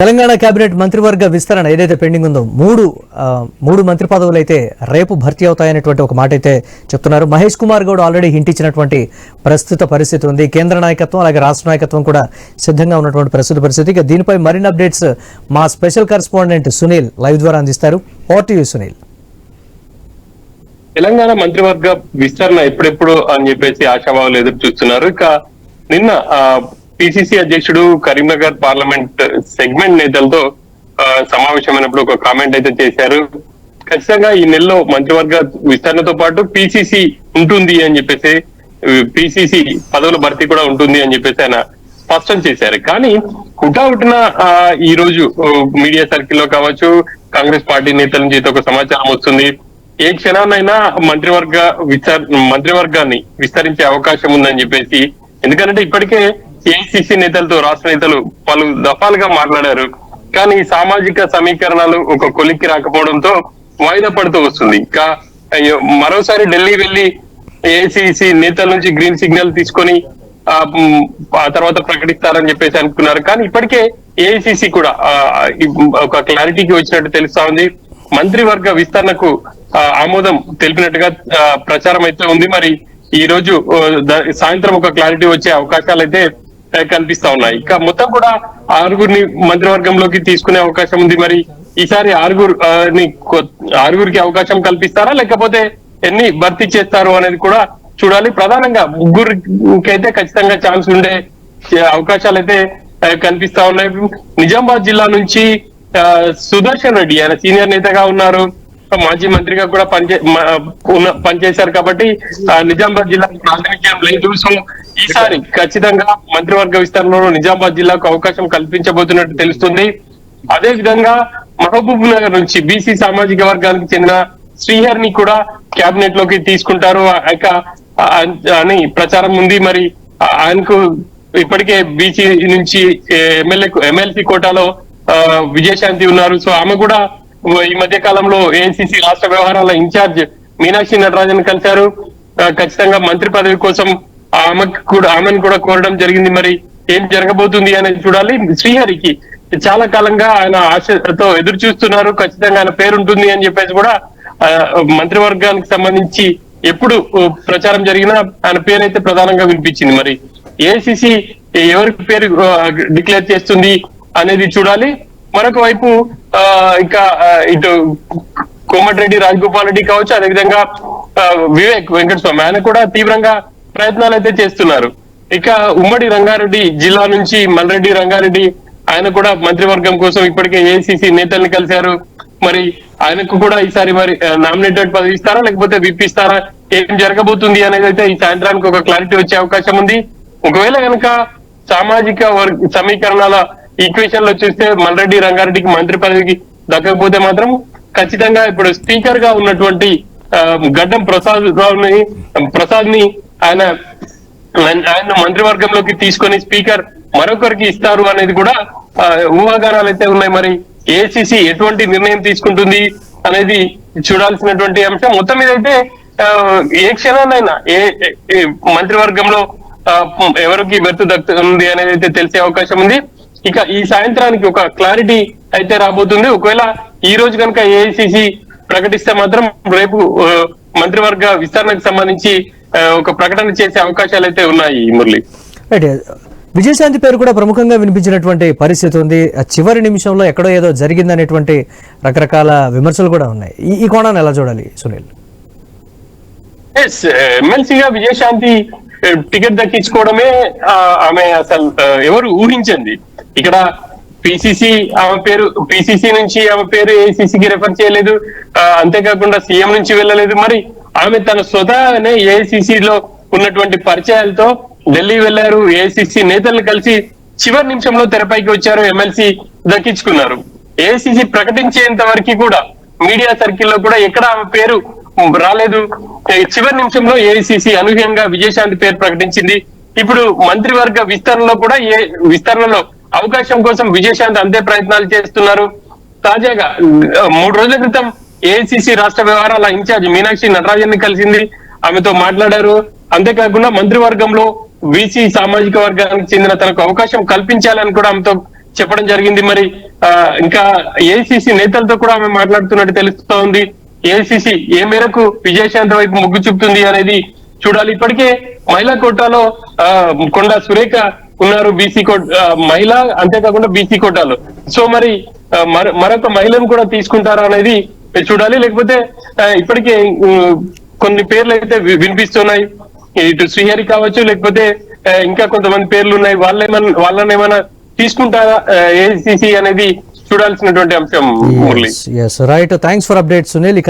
Telangana cabinet మంత్రివర్గ విస్తరణ ఏదైతే పెండింగ్ ఉందో మూడు మంత్రి పదవులు అయితే రేపు భర్తీ అవుతాయనేటువంటి ఒక మాట అయితే చెప్తున్నారు. మహేష్ కుమార్ గౌడ్ ఆల్రెడీ హింట్ ఇచ్చినటువంటి ప్రస్తుత పరిస్థితి ఉంది. కేంద్ర నాయకత్వం అలాగే రాష్ట్ర నాయకత్వం కూడా సిద్ధంగా ఉన్నటువంటి ప్రస్తుత పరిస్థితి. ఇక దీనిపై మరిన్ని అప్డేట్స్ మా స్పెషల్ కరెస్పాండెంట్ సునీల్ లైవ్ ద్వారా అందిస్తారు. Over to you Sunil. Telangana మంత్రివర్గ విస్తరణ ఎప్పుడెప్పుడు అని చెప్పేసి ఆశాభావాలు ఎదురు చూస్తున్నారు. ఇక నిన్న పిసిసి అధ్యక్షుడు కరీంనగర్ పార్లమెంట్ సెగ్మెంట్ నేతలతో సమావేశమైనప్పుడు ఒక కామెంట్ అయితే చేశారు. ఖచ్చితంగా ఈ నెలలో మంత్రివర్గ విస్తరణతో పాటు పిసిసి ఉంటుంది అని చెప్పేసి, పిసిసి పదవుల భర్తీ కూడా ఉంటుంది అని చెప్పేసి ఆయన స్పష్టం చేశారు. కానీ హుటాహుటిన ఈ రోజు మీడియా సర్కిల్ లో కావచ్చు, కాంగ్రెస్ పార్టీ నేతల నుంచి ఒక సమాచారం వస్తుంది. ఏ క్షణాన్నైనా మంత్రివర్గాన్ని విస్తరించే అవకాశం ఉందని చెప్పేసి. ఎందుకంటే ఇప్పటికే ఏఐసిసి నేతలతో రాష్ట్ర నేతలు పలు దఫాలుగా మాట్లాడారు. కానీ సామాజిక సమీకరణాలు ఒక కొలిక్కి రాకపోవడంతో వాయిదా పడుతూ వస్తుంది. ఇంకా మరోసారి ఢిల్లీ వెళ్లి ఏఐసిసి నేతల నుంచి గ్రీన్ సిగ్నల్ తీసుకొని ఆ తర్వాత ప్రకటిస్తారని చెప్పేసి అనుకున్నారు. కానీ ఇప్పటికే ఏఐసిసి కూడా ఒక క్లారిటీకి వచ్చినట్టు తెలుస్తా ఉంది. మంత్రివర్గ విస్తరణకు ఆమోదం తెలిపినట్టుగా ప్రచారం అయితే ఉంది. మరి ఈ రోజు సాయంత్రం ఒక క్లారిటీ వచ్చే అవకాశాలు అయితే కనిపిస్తా ఉన్నాయి. ఇక మొత్తం కూడా 6గురిని మంత్రివర్గంలోకి తీసుకునే అవకాశం ఉంది. మరి ఈసారి ఆరుగురికి అవకాశం కల్పిస్తారా, లేకపోతే ఎన్ని భర్తీ చేస్తారు అనేది కూడా చూడాలి. ప్రధానంగా ముగ్గురికి అయితే ఖచ్చితంగా ఛాన్స్ ఉండే అవకాశాలు అయితే కనిపిస్తా ఉన్నాయి. నిజామాబాద్ జిల్లా నుంచి సుదర్శన్ రెడ్డి, ఆయన సీనియర్ నేతగా ఉన్నారు, మాజీ మంత్రిగా కూడా పనిచేశారు కాబట్టి నిజామాబాద్ జిల్లాకు ప్రాతినిధ్యం లేదు. సో ఈసారి ఖచ్చితంగా మంత్రివర్గ విస్తరణలో నిజామాబాద్ జిల్లాకు అవకాశం కల్పించబోతున్నట్టు తెలుస్తుంది. అదే విధంగా మహబూబ్ నగర్ నుంచి బీసీ సామాజిక వర్గానికి చెందిన శ్రీహరిని కూడా కేబినెట్ లోకి తీసుకుంటారు అని ప్రచారం ఉంది. మరి ఆయనకు ఇప్పటికే బీసీ నుంచి ఎమ్మెల్సీ కోటాలో విజయశాంతి ఉన్నారు. సో ఆమె కూడా ఈ మధ్య కాలంలో ఏఐసిసి రాష్ట్ర వ్యవహారాల ఇన్ఛార్జ్ మీనాక్షి నటరాజన్ కలిశారు. ఖచ్చితంగా మంత్రి పదవి కోసం ఆమెను కూడా కోరడం జరిగింది. మరి ఏం జరగబోతుంది అనేది చూడాలి. శ్రీహరికి చాలా కాలంగా ఆయన ఆశతో ఎదురు చూస్తున్నారు. ఖచ్చితంగా ఆయన పేరుంటుంది అని చెప్పేసి కూడా మంత్రివర్గానికి సంబంధించి ఎప్పుడు ప్రచారం జరిగినా ఆయన పేరు అయితే ప్రధానంగా వినిపించింది. మరి ఏఐసిసి ఎవరికి పేరు డిక్లేర్ చేస్తుంది అనేది చూడాలి. మరొక వైపు ఇంకా ఇటు కోమటిరెడ్డి రాజగోపాల్ రెడ్డి కావచ్చు, అదేవిధంగా వివేక్ వెంకటస్వామి ఆయన కూడా తీవ్రంగా ప్రయత్నాలు అయితే చేస్తున్నారు. ఇక ఉమ్మడి రంగారెడ్డి జిల్లా నుంచి మల్రెడ్డి రంగారెడ్డి ఆయన కూడా మంత్రివర్గం కోసం ఇప్పటికే ఏఐసిసి నేతల్ని కలిశారు. మరి ఆయనకు కూడా ఈసారి మరి నామినేటెడ్ పదవి ఇస్తారా, లేకపోతే విప్ ఇస్తారా, ఏం జరగబోతుంది అనేది అయితే ఈ సాయంత్రానికి ఒక క్లారిటీ వచ్చే అవకాశం ఉంది. ఒకవేళ కనుక సామాజిక సమీకరణాల ఈక్వేషన్ లో చూస్తే మల్రెడ్డి రంగారెడ్డికి మంత్రి పదవికి దక్కకపోతే మాత్రం ఖచ్చితంగా ఇప్పుడు స్పీకర్ గా ఉన్నటువంటి గడ్డం ప్రసాద్ ని ఆయన మంత్రివర్గంలోకి తీసుకొని స్పీకర్ మరొకరికి ఇస్తారు అనేది కూడా ఊహాగానాలు అయితే ఉన్నాయి. మరి ఏఐసిసి ఎటువంటి నిర్ణయం తీసుకుంటుంది అనేది చూడాల్సినటువంటి అంశం. మొత్తం మీద అయితే ఏ క్షణాన్నైనా ఏ మంత్రివర్గంలో ఎవరికి బెర్తు దక్కుతుంది అనేది అయితే తెలిసే అవకాశం ఉంది. ఇక ఈ సాయంత్రానికి ఒక క్లారిటీ అయితే రాబోతుంది. ఒకవేళ ఈ రోజు కనుక ఏఐసిసి ప్రకటిస్తే మాత్రం రేపు మంత్రివర్గ విస్తరణకు సంబంధించి ఒక ప్రకటన చేసే అవకాశాలు అయితే ఉన్నాయి. మురళి, విజయశాంతి పేరు కూడా ప్రముఖంగా వినిపించినటువంటి పరిస్థితి ఉంది. చివరి నిమిషంలో ఎక్కడో ఏదో జరిగిందనేటువంటి రకరకాల విమర్శలు కూడా ఉన్నాయి. ఈ కోణాన్ని ఎలా చూడాలి సునీల్? ఎమ్మెల్సీగా విజయశాంతి టికెట్ దక్కించుకోవడమే ఆమె అసలు ఎవరు ఊహించింది. ఇక్కడ పిసిసి నుంచి ఆమె పేరు ఏఐసిసికి రెఫర్ చేయలేదు. అంతేకాకుండా సీఎం నుంచి వెళ్ళలేదు. మరి ఆమె తన స్వతహానే ఏఐసిసిలో ఉన్నటువంటి పరిచయాలతో ఢిల్లీ వెళ్లారు. ఏఐసిసి నేతలను కలిసి చివరి నిమిషంలో తెరపైకి వచ్చారు, ఎమ్మెల్సీ దక్కించుకున్నారు. ఏఐసిసి ప్రకటించేంత వరకు కూడా మీడియా సర్కిల్లో కూడా ఎక్కడ ఆమె పేరు రాలేదు. చివరి నిమిషంలో ఏఐసిసి అనూహ్యంగా విజయశాంతి పేరు ప్రకటించింది. ఇప్పుడు మంత్రివర్గ విస్తరణలో అవకాశం కోసం విజయశాంతి అంతే ప్రయత్నాలు చేస్తున్నారు. తాజాగా 3 రోజుల క్రితం ఏఐసిసి రాష్ట్ర వ్యవహారాల ఇన్ఛార్జ్ మీనాక్షి నటరాజన్ ని కలిసింది, ఆమెతో మాట్లాడారు. అంతేకాకుండా మంత్రివర్గంలో బీసీ సామాజిక వర్గానికి చెందిన తనకు అవకాశం కల్పించాలని కూడా ఆమెతో చెప్పడం జరిగింది. మరి ఇంకా ఏఐసిసి నేతలతో కూడా ఆమె మాట్లాడుతున్నట్టు తెలుస్తా ఉంది. ఏఐసిసి ఏ మేరకు విజయశాంతి వైపు మొగ్గు చూపుతుంది అనేది చూడాలి. ఇప్పటికే మహిళా కోటాలో కొండా సురేఖ ఉన్నారు, బీసీ మహిళ, అంతేకాకుండా బీసీ కోటాలో. సో మరి మరొక మహిళను కూడా తీసుకుంటారా అనేది చూడాలి. లేకపోతే ఇప్పటికే కొన్ని పేర్లు అయితే వినిపిస్తున్నాయి, ఇటు శ్రీహరి కావచ్చు, లేకపోతే ఇంకా కొంతమంది పేర్లు ఉన్నాయి. వాళ్ళని ఏమైనా తీసుకుంటారా ఏఐసిసి అనేది చూడాల్సినటువంటి అంశం. Murali, right, thanks for update Sunil. ఇక